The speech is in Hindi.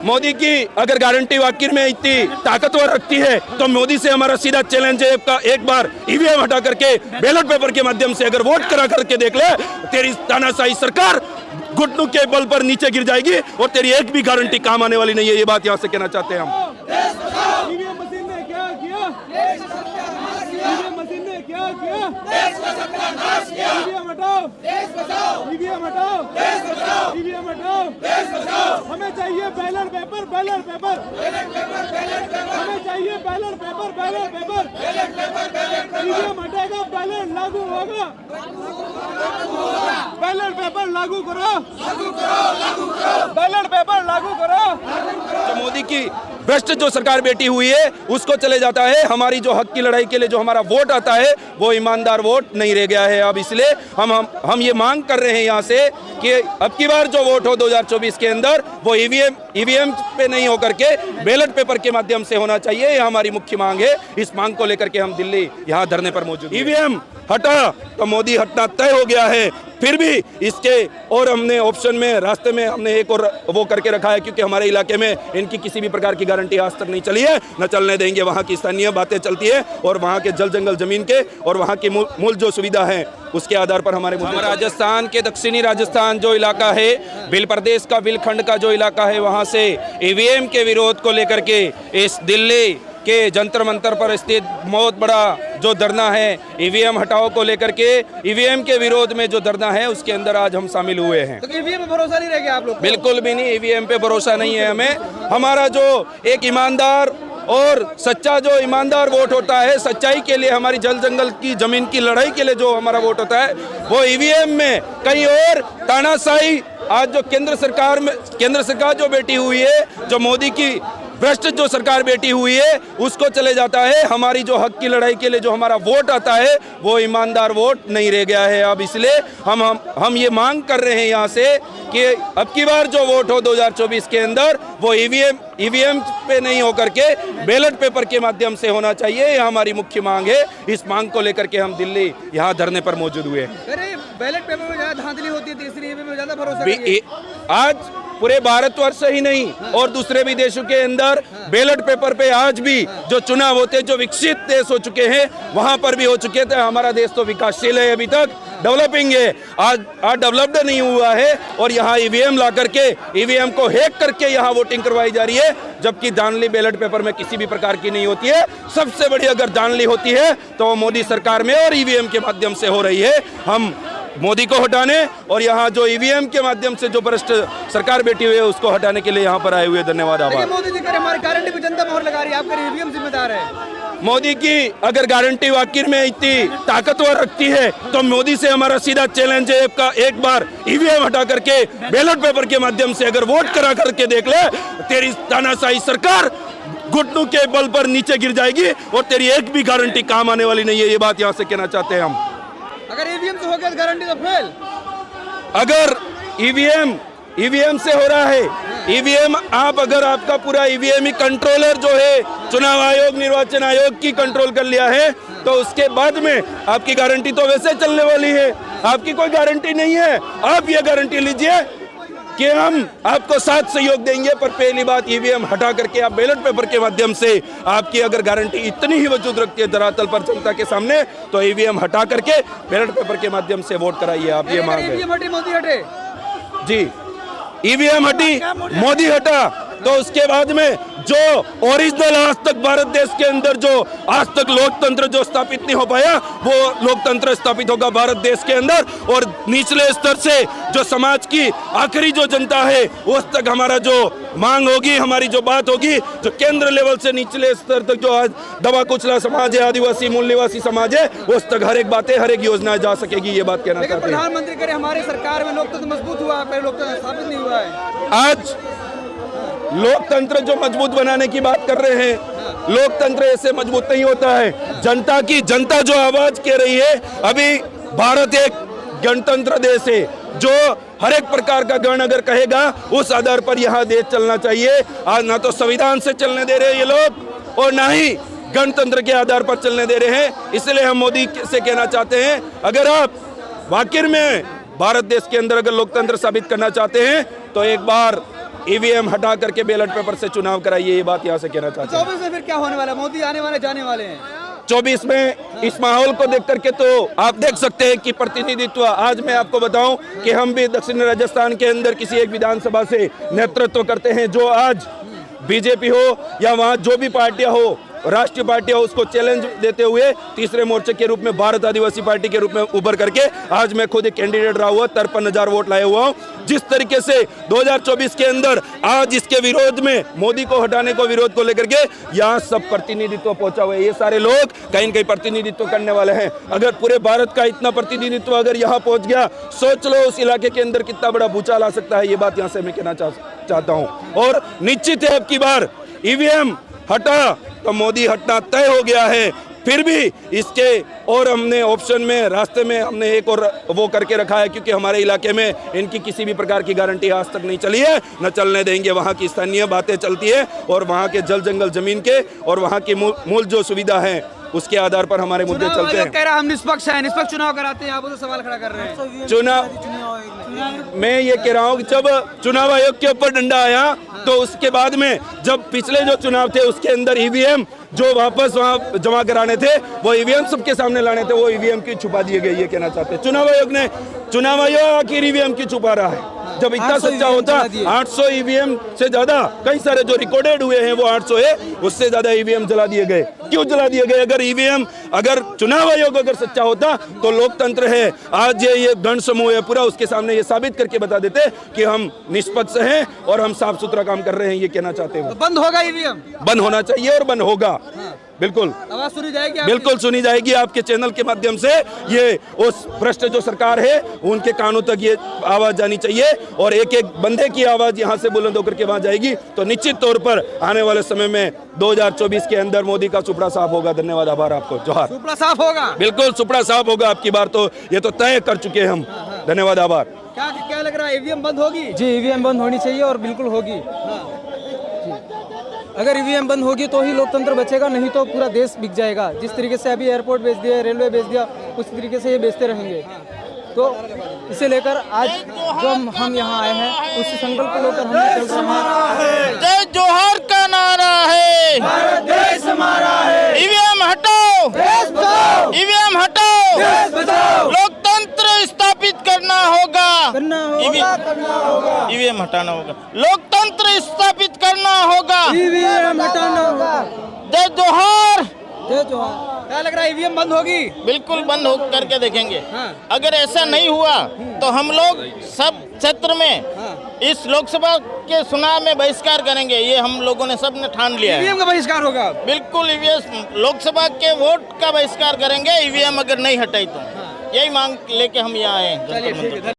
मोदी की अगर गारंटी वाकई में इतनी ताकतवर रखती है तो मोदी से हमारा सीधा चैलेंज है, एक बार ईवीएम हटा करके बैलेट पेपर के माध्यम से अगर वोट करा करके देख ले, तेरी तानाशाही सरकार घुटनों के बल पर नीचे गिर जाएगी और तेरी एक भी गारंटी काम आने वाली नहीं है। ये बात यहाँ से कहना चाहते हैं हम। ईवीएम मशीन ने क्या किया? ईवीएम मशीन ने क्या किया? ईवीएम हटाओ, ईवीएम हटाओ, ईवीएम हटाओ। हमें चाहिए बैलेट पेपर, बैलेट पेपर। हमें चाहिए ballot paper, ballot paper. EVM हटेगा, बैलेट लागू होगा। बैलेट पेपर लागू करो, बैलेट पेपर लागू करो। जो मोदी की भ्रष्ट जो सरकार बैठी हुई है उसको चले जाता है। हमारी जो हक की लड़ाई के लिए जो हमारा वोट आता है वो ईमानदार वोट नहीं रह गया है। अब इसलिए हम ये मांग कर रहे हैं यहाँ से कि अब की बार जो वोट हो 2024 के अंदर वो ईवीएम पे नहीं होकर के बैलेट पेपर के माध्यम से होना चाहिए। ये हमारी मुख्य मांग है। इस मांग को लेकर के हम दिल्ली यहाँ धरने पर मौजूद। ईवीएम हटा तो मोदी हटना तय हो गया है। फिर भी इसके और हमने ऑप्शन में रास्ते में हमने एक और वो करके रखा है, क्योंकि हमारे इलाके में इनकी किसी भी प्रकार की गारंटी आज तक नहीं चली है, न चलने देंगे। वहाँ की स्थानीय बातें चलती है और वहाँ के जल जंगल जमीन के और वहाँ की मूल जो सुविधा है उसके आधार पर हमारे राजस्थान के दक्षिणी राजस्थान जो इलाका है, भिल प्रदेश का भिलखंड का जो इलाका है, वहाँ से ईवीएम के विरोध को लेकर के इस दिल्ली के जंतर मंतर पर स्थित बहुत बड़ा जो धरना है ईवीएम हटाओ को लेकर के, ईवीएम के विरोध में जो धरना है उसके अंदर आज हम शामिल हुए हैं। तो ईवीएम पे भरोसा नहीं रह गया आप लोग? बिल्कुल भी नहीं, ईवीएम पे भरोसा नहीं है हमें। हमारा जो एक ईमानदार और सच्चा जो ईमानदार वोट होता है, सच्चाई के लिए, हमारी जल जंगल की जमीन की लड़ाई के लिए जो हमारा वोट होता है वो ईवीएम में कहीं और तानाशाही आज जो केंद्र सरकार जो बैठी हुई है, जो मोदी की भ्रष्ट जो सरकार बैठी हुई है उसको चले जाता है। हमारी जो हक की लड़ाई के लिए जो हमारा वोट आता है वो ईमानदार वोट नहीं रह गया है। अब इसलिए हम ये मांग कर रहे हैं यहाँ से कि अब की बार जो वोट हो 2024 के अंदर वो ईवीएम पे नहीं होकर के बैलेट पेपर के माध्यम से होना चाहिए। ये हमारी मुख्य मांग है। इस मांग को लेकर के हम दिल्ली यहाँ धरने पर मौजूद हुए। अरे बैलेट पेपर में ज्यादा धांधली होती है, तीसरी ईवीएम में ज्यादा भरोसा। आज पूरे भारतवर्ष से ही नहीं और दूसरे भी देशों के अंदर बैलेट पेपर पे आज भी जो चुनाव होते, जो विकसित देश हो चुके हैं वहां पर भी हो चुके थे। हमारा देश तो विकासशील है, अभी तक डेवलपिंग है, आज डेवलप्ड नहीं हुआ है। और यहाँ ईवीएम ला करके, ईवीएम को हैक करके यहाँ वोटिंग करवाई जा रही है, जबकि धांधली बैलेट पेपर में किसी भी प्रकार की नहीं होती है। सबसे बड़ी अगर धांधली होती है तो वो मोदी सरकार में और ईवीएम के माध्यम से हो रही है। हम मोदी को हटाने और यहाँ जो ईवीएम के माध्यम से जो भ्रष्ट सरकार बैठी हुई है उसको हटाने के लिए यहाँ पर आए हुए। धन्यवाद, आभार। मोदी जी हमारी गारंटी पे जनता मोहर लगा रही है, आपका ईवीएम जिम्मेदार है। मोदी की अगर गारंटी वाकई में इतनी ताकतवर रखती है तो मोदी से हमारा सीधा चैलेंज है, एक बार ईवीएम हटा करके बैलेट पेपर के माध्यम से अगर वोट करा करके देख ले, तेरी तानाशाही सरकार घुटनों के बल पर नीचे गिर जाएगी और तेरी एक भी गारंटी काम आने वाली नहीं है। ये बात यहाँ से कहना चाहते हैं हम। अगर ईवीएम से हो गया गारंटी तो फेल। अगर ईवीएम से हो रहा है, ईवीएम अगर आपका पूरा ईवीएम ही कंट्रोलर जो है चुनाव आयोग, निर्वाचन आयोग की कंट्रोल कर लिया है तो उसके बाद में आपकी गारंटी तो वैसे चलने वाली है। आपकी कोई गारंटी नहीं है। आप ये गारंटी लीजिए कि हम आपको साथ सहयोग देंगे, पर पहली बात ईवीएम हटा करके आप बैलेट पेपर के माध्यम से, आपकी अगर गारंटी इतनी ही वजूद रखती है धरातल पर जनता के सामने, तो ईवीएम हटा करके बैलेट पेपर के माध्यम से वोट कराइए। आप ये मांग ईवीएम हटी मोदी हटे जी, ईवीएम हटी मोदी हटा तो उसके बाद में जो ओरिजिनल आज तक भारत देश के अंदर जो आज तक लोकतंत्र जो स्थापित नहीं हो पाया वो लोकतंत्र स्थापित होगा भारत देश के अंदर। और निचले स्तर से जो समाज की आखिरी जो जनता है उस तक हमारा जो मांग होगी, हमारी जो बात होगी, जो केंद्र लेवल से निचले स्तर तक जो आज दबा कुचला समाज है, आदिवासी मूल निवासी समाज है, उस तक हर एक बातें, हर एक योजना जा सकेगी। ये बात कहना चाहते हैं। प्रधानमंत्री करे हमारी सरकार में लोकतंत्र मजबूत हुआ, पहले लोकतंत्र स्थापित नहीं हुआ है। आज लोकतंत्र जो मजबूत बनाने की बात कर रहे हैं, लोकतंत्र ऐसे मजबूत नहीं होता है। जनता जो आवाज कह रही है, अभी भारत एक गणतंत्र देश है, जो हर एक प्रकार का गण अगर कहेगा उस आधार पर यहाँ देश चलना चाहिए। आज ना तो संविधान से चलने दे रहे ये लोग और ना ही गणतंत्र के आधार पर चलने दे रहे हैं। इसलिए हम मोदी से कहना चाहते हैं, अगर आप वाकई में भारत देश के अंदर अगर लोकतंत्र साबित करना चाहते हैं तो एक बार ईवीएम हटा करके बैलेट पेपर से चुनाव कराइए, ये बात यहाँ से कहना चाहते हैं। 24 में फिर क्या होने वाला है? मोदी आने वाले जाने वाले हैं। 24 में इस माहौल को देख करके तो आप देख सकते हैं कि प्रतिनिधित्व, आज मैं आपको बताऊं कि हम भी दक्षिण राजस्थान के अंदर किसी एक विधानसभा से नेतृत्व करते हैं, जो आज बीजेपी हो या वहाँ जो भी पार्टियां हो, राष्ट्रीय पार्टियां हो, उसको चैलेंज देते हुए तीसरे मोर्चे के रूप में भारत आदिवासी पार्टी के रूप में उभर करके आज मैं खुद एक कैंडिडेट रहा हुआ, 53,000 वोट लाए हुआ हूँ। जिस तरीके से 2024 के अंदर आज इसके विरोध में, मोदी को हटाने को विरोध को लेकर के यहाँ सब प्रतिनिधित्व पहुंचा हुआ है। ये सारे लोग कहीं न कहीं प्रतिनिधित्व करने वाले हैं। अगर पूरे भारत का इतना प्रतिनिधित्व अगर यहाँ पहुंच गया, सोच लो उस इलाके के अंदर कितना बड़ा भूचाल आ सकता है। ये बात यहाँ से मैं कहना चाहता हूँ। और निश्चित है अब की बार ईवीएम हटा तो मोदी हटना तय हो गया है। फिर भी इसके और हमने ऑप्शन में, रास्ते में हमने एक और वो करके रखा है, क्योंकि हमारे इलाके में इनकी किसी भी प्रकार की गारंटी आज तक नहीं चली है, न चलने देंगे। वहाँ की स्थानीय बातें चलती है और वहाँ के जल जंगल जमीन के और वहाँ की मूल जो सुविधा है उसके आधार पर हमारे मुद्दे चलते हैं। कह रहा हम निष्पक्ष हैं, निष्पक्ष चुनाव कराते हैं, आप तो सवाल खड़ा कर रहे हैं। चुनाव मैं ये कह रहा हूँ कि जब चुनाव आयोग के ऊपर डंडा आया तो उसके बाद में जब पिछले जो चुनाव थे उसके अंदर ईवीएम जो वापस वहाँ जमा कराने थे, वो ईवीएम सबके सामने लाने थे, वो ईवीएम की छुपा दिए गए। ये कहना चाहते हैं चुनाव आयोग ने, चुनाव आयोग आखिर ईवीएम की छुपा रहा है। जब इतना सच्चा होता, 800 ईवीएम से ज्यादा, कई सारे जो रिकॉर्डेड हुए हैं वो 800 है, उससे ज्यादा ईवीएम जला दिए गए। क्यों जला दिए गए? अगर ईवीएम, अगर चुनाव आयोग अगर सच्चा होता तो लोकतंत्र है, आज ये गण समूह है पूरा, उसके सामने ये साबित करके बता देते कि हम निष्पक्ष हैं और हम साफ सुथरा काम कर रहे हैं। ये कहना चाहते हैं। तो बंद होगा ईवीएम? बंद होना चाहिए और बंद होगा। बिल्कुल आवाज सुनी जाएगी, बिल्कुल सुनी जाएगी आपके चैनल के माध्यम से। ये उस भ्रष्ट जो सरकार है उनके कानों तक ये आवाज जानी चाहिए और एक एक बंदे की आवाज यहाँ से बुलंद होकर के वहां जाएगी तो निश्चित तौर पर आने वाले समय में 2024 के अंदर मोदी का सुपड़ा साफ होगा। धन्यवाद, आभार आपको। जोहार। सुपड़ा साफ होगा? बिल्कुल सुपड़ा साफ होगा आपकी बार, तो ये तो तय कर चुके हैं हम। धन्यवाद, आभार। क्या लग रहा है, ईवीएम बंद होगी? जी, ईवीएम बंद होनी चाहिए और बिल्कुल होगी। अगर ईवीएम बंद होगी तो ही लोकतंत्र बचेगा, नहीं तो पूरा देश बिक जाएगा। जिस तरीके से अभी एयरपोर्ट बेच दिया, रेलवे बेच दिया, उस तरीके से ये बेचते रहेंगे। तो इसे लेकर आज जो हम यहाँ आए हैं उसी संकल्प को लेकर हम चल रहे हैं। जय जोहर का नारा है, भारत देश हमारा है। ईवीएम हटाओ, देश बचाओ। ईवीएम हटाओ, देश बचाओ। लोकतंत्र स्थापित करना होगा, ईवीएम हटाना होगा। लोकतंत्र स्थापित करना होगा, ईवीएम हटाना होगा। जय जोहर, जय जोहर। क्या लग रहा है, ईवीएम बंद होगी? बिल्कुल बंद हो करके देखेंगे। अगर ऐसा नहीं हुआ तो हम लोग सब क्षेत्र में इस लोकसभा के चुनाव में बहिष्कार करेंगे। ये हम लोगों ने सब ने ठान लिया है। ईवीएम का बहिष्कार होगा? बिल्कुल, ईवीएम लोकसभा के वोट का बहिष्कार करेंगे ईवीएम अगर नहीं हटाई तो। यही मांग लेके हम यहाँ आए हैं।